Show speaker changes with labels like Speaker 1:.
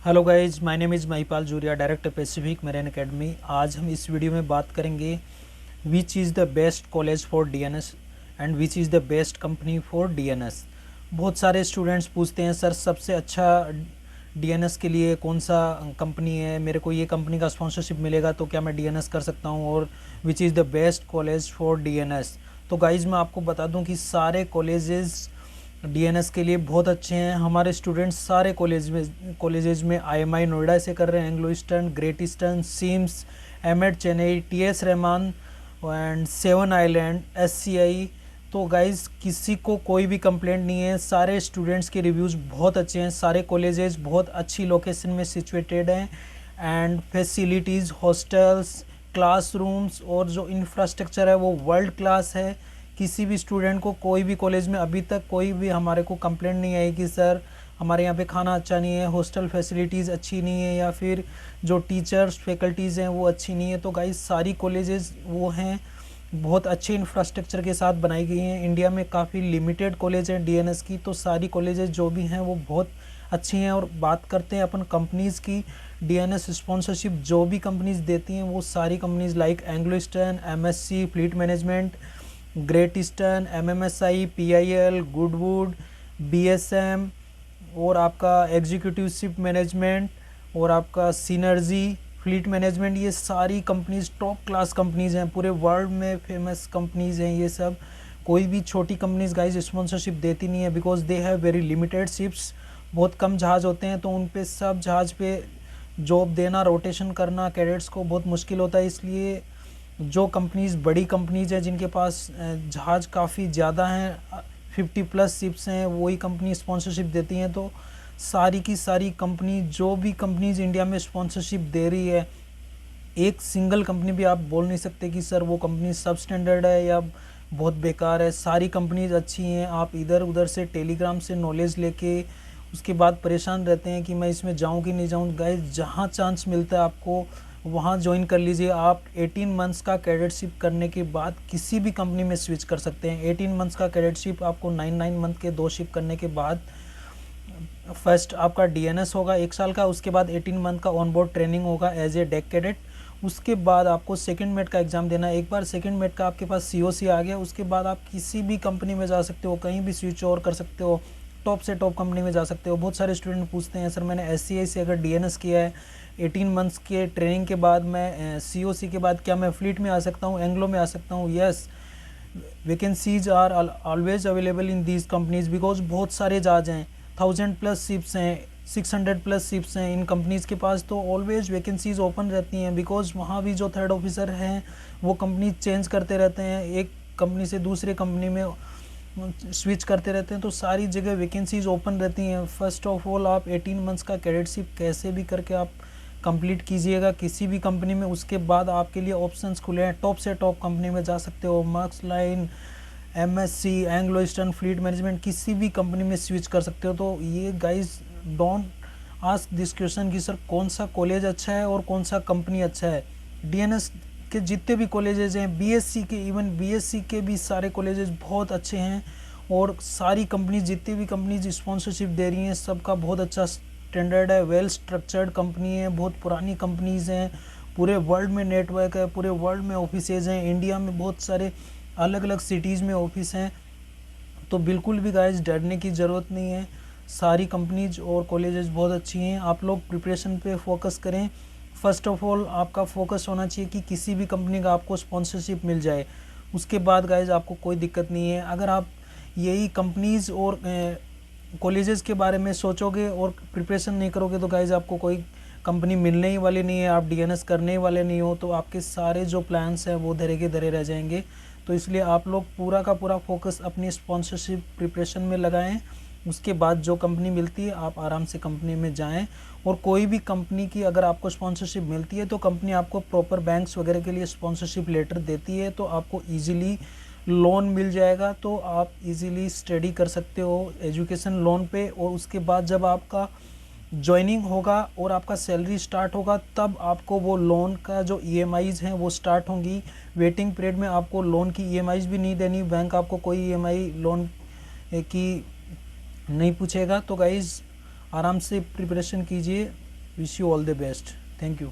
Speaker 1: Hello guys, my name is Mahipal Juriya, director Pacific Marine Academy. आज हम इस वीडियो में बात करेंगे which is the best college for DNS and which is the best company for DNS. बहुत सारे students पूछते हैं सर सबसे अच्छा डीएनएस के लिए कौन सा कंपनी है, मेरे को ये कंपनी का स्पॉन्सरशिप मिलेगा तो क्या मैं डीएनएस कर सकता हूँ, और विच is the best college for DNS. तो गाइज मैं आपको बता दूँ कि सारे कॉलेजेस डीएनएस के लिए बहुत अच्छे हैं। हमारे स्टूडेंट्स सारे कॉलेजेस में आईएमआई नोएडा से कर रहे हैं, Anglo Eastern, Great Eastern, Sims, एमएड Chennai, TS Rahman and Seven Island, SCI. तो गाइज किसी को कोई भी कंप्लेंट नहीं है, सारे स्टूडेंट्स के रिव्यूज़ बहुत अच्छे हैं। सारे कॉलेजेस बहुत अच्छी लोकेशन में सिचुएटेड हैं एंड फैसिलिटीज़, हॉस्टल्स, क्लासरूम्स और जो इंफ्रास्ट्रक्चर है वो वर्ल्ड क्लास है। किसी भी स्टूडेंट को कोई भी कॉलेज में अभी तक कोई भी हमारे को कंप्लेंट नहीं आई कि सर हमारे यहाँ पे खाना अच्छा नहीं है, हॉस्टल फैसिलिटीज़ अच्छी नहीं है, या फिर जो टीचर्स फैकल्टीज़ हैं वो अच्छी नहीं है। तो गाइस सारी कॉलेजेस वो हैं, बहुत अच्छे इंफ्रास्ट्रक्चर के साथ बनाई गई हैं। इंडिया में काफ़ी लिमिटेड कॉलेज हैं डीएनएस की, तो सारी कॉलेजेस जो भी हैं वो बहुत अच्छी हैं। और बात करते हैं अपन कंपनीज़ की, डीएनएस स्पॉन्सरशिप जो भी कंपनीज़ देती हैं वो सारी companies like Anglo Eastern, MSC fleet management, Great Eastern, MMSI, PIL, Goodwood, BSM और आपका एग्जीक्यूटिव शिप मैनेजमेंट और आपका सिनर्जी फ्लीट मैनेजमेंट, ये सारी कंपनीज़ टॉप क्लास कंपनीज़ हैं, पूरे वर्ल्ड में फेमस कंपनीज़ हैं ये सब। कोई भी छोटी कंपनीज़ गाइस स्पॉन्सरशिप देती नहीं है, because they have very limited ships. बहुत कम जहाज़ होते हैं, तो उन पे सब जहाज़ पे जॉब देना, रोटेशन करना कैडेट्स को बहुत मुश्किल होता है। इसलिए जो कंपनीज़ बड़ी कंपनीज़ हैं जिनके पास जहाज़ काफ़ी ज़्यादा हैं, 50+ शिप्स हैं, वही कंपनी स्पॉन्सरशिप देती हैं। तो सारी की सारी कंपनी, जो भी कंपनीज़ इंडिया में स्पॉन्सरशिप दे रही है, एक सिंगल कंपनी भी आप बोल नहीं सकते कि सर वो कंपनी सब स्टैंडर्ड है या बहुत बेकार है। सारी कंपनीज अच्छी हैं। आप इधर उधर से टेलीग्राम से नॉलेज लेके उसके बाद परेशान रहते हैं कि मैं इसमें जाऊं कि नहीं जाऊं। गाइस जहां चांस मिलता है आपको वहां ज्वाइन कर लीजिए। आप 18 मंथ्स का कैडेटशिप करने के बाद किसी भी कंपनी में स्विच कर सकते हैं। 18 मंथ्स का कैडेटशिप आपको 9 मंथ के 2 शिप करने के बाद फर्स्ट आपका डीएनएस होगा 1 साल का, उसके बाद 18 मंथ का ऑन बोर्ड ट्रेनिंग होगा एज ए डेक कैडेट। उसके बाद आपको सेकंड मेट का एग्ज़ाम देना है। एक बार सेकंड मेट का आपके पास सीओसी आ गया, उसके बाद आप किसी भी कंपनी में जा सकते हो, कहीं भी स्विच ओवर कर सकते हो, टॉप से टॉप कंपनी में जा सकते हो। बहुत सारे स्टूडेंट पूछते हैं सर मैंने एससीआई से अगर डीएनएस किया है 18 मंथ्स के ट्रेनिंग के बाद, मैं सीओसी के बाद क्या मैं फ्लीट में आ सकता हूँ, एंग्लो में आ सकता हूँ? Yes, vacancies are always available in these companies, because बहुत सारे जहाज हैं, 1000+ शिप्स हैं, 600+ शिप्स हैं इन कंपनीज़ के पास। तो ऑलवेज वैकेंसीज ओपन रहती हैं, बिकॉज वहाँ भी जो थर्ड ऑफिसर हैं वो कंपनी चेंज करते रहते हैं, एक कंपनी से दूसरे कंपनी में स्विच करते रहते हैं। तो सारी जगह वैकेंसीज ओपन रहती हैं। फर्स्ट ऑफ ऑल आप 18 मंथ्स का कैडेटशिप कैसे भी करके आप कंप्लीट कीजिएगा किसी भी कंपनी में। उसके बाद आपके लिए ऑप्शंस खुले हैं, टॉप से टॉप कंपनी में जा सकते हो, marks line, MSc, Anglo eastern, fleet management, किसी भी कंपनी में स्विच कर सकते हो। तो ये guys don't ask this question कि सर कौन सा कॉलेज अच्छा है और कौन सा कंपनी अच्छा है। डीएनएस के जितने भी कॉलेजेस हैं, बीएससी के, इवन बीएससी के भी सारे कॉलेजेस बहुत अच्छे हैं, और सारी कंपनी, जितनी भी कंपनीज स्पॉन्सरशिप दे रही हैं सबका बहुत अच्छा स्टैंडर्ड है, वेल स्ट्रक्चर्ड कंपनी है, बहुत पुरानी कंपनीज हैं, पूरे वर्ल्ड में नेटवर्क है, पूरे वर्ल्ड में ऑफिसेज हैं, इंडिया में बहुत सारे अलग अलग सिटीज़ में ऑफिस हैं। तो बिल्कुल भी गाइस डरने की ज़रूरत नहीं है, सारी कंपनीज और कॉलेजेस बहुत अच्छी हैं। आप लोग प्रिपरेशन पे फोकस करें। फर्स्ट ऑफ ऑल आपका फोकस होना चाहिए कि किसी भी कंपनी का आपको स्पॉन्सरशिप मिल जाए। उसके बाद गाइस आपको कोई दिक्कत नहीं है। अगर आप यही कंपनीज़ और कॉलेजेस के बारे में सोचोगे और प्रिपरेशन नहीं करोगे तो गाइस आपको कोई कंपनी मिलने ही वाली नहीं है, आप डीएनएस करने ही वाले नहीं हो, तो आपके सारे जो प्लान्स हैं वो धरे के धरे रह जाएंगे। तो इसलिए आप लोग पूरा का पूरा फोकस अपनी स्पॉन्सरशिप प्रिपरेशन में लगाएं। उसके बाद जो कंपनी मिलती है आप आराम से कंपनी में जाएं। और कोई भी कंपनी की अगर आपको स्पॉन्सरशिप मिलती है तो कंपनी आपको प्रॉपर बैंक्स वगैरह के लिए स्पॉन्सरशिप लेटर देती है, तो आपको ईजिली लोन मिल जाएगा, तो आप इजीली स्टडी कर सकते हो एजुकेशन लोन पे। और उसके बाद जब आपका जॉइनिंग होगा और आपका सैलरी स्टार्ट होगा तब आपको वो लोन का जो ईएमआईज़ हैं वो स्टार्ट होंगी। वेटिंग पीरियड में आपको लोन की ईएमआईज़ भी नहीं देनी, बैंक आपको कोई ईएमआई लोन की नहीं पूछेगा। तो गाइज़ आराम से प्रिपरेशन कीजिए, Wish you all the best. Thank you.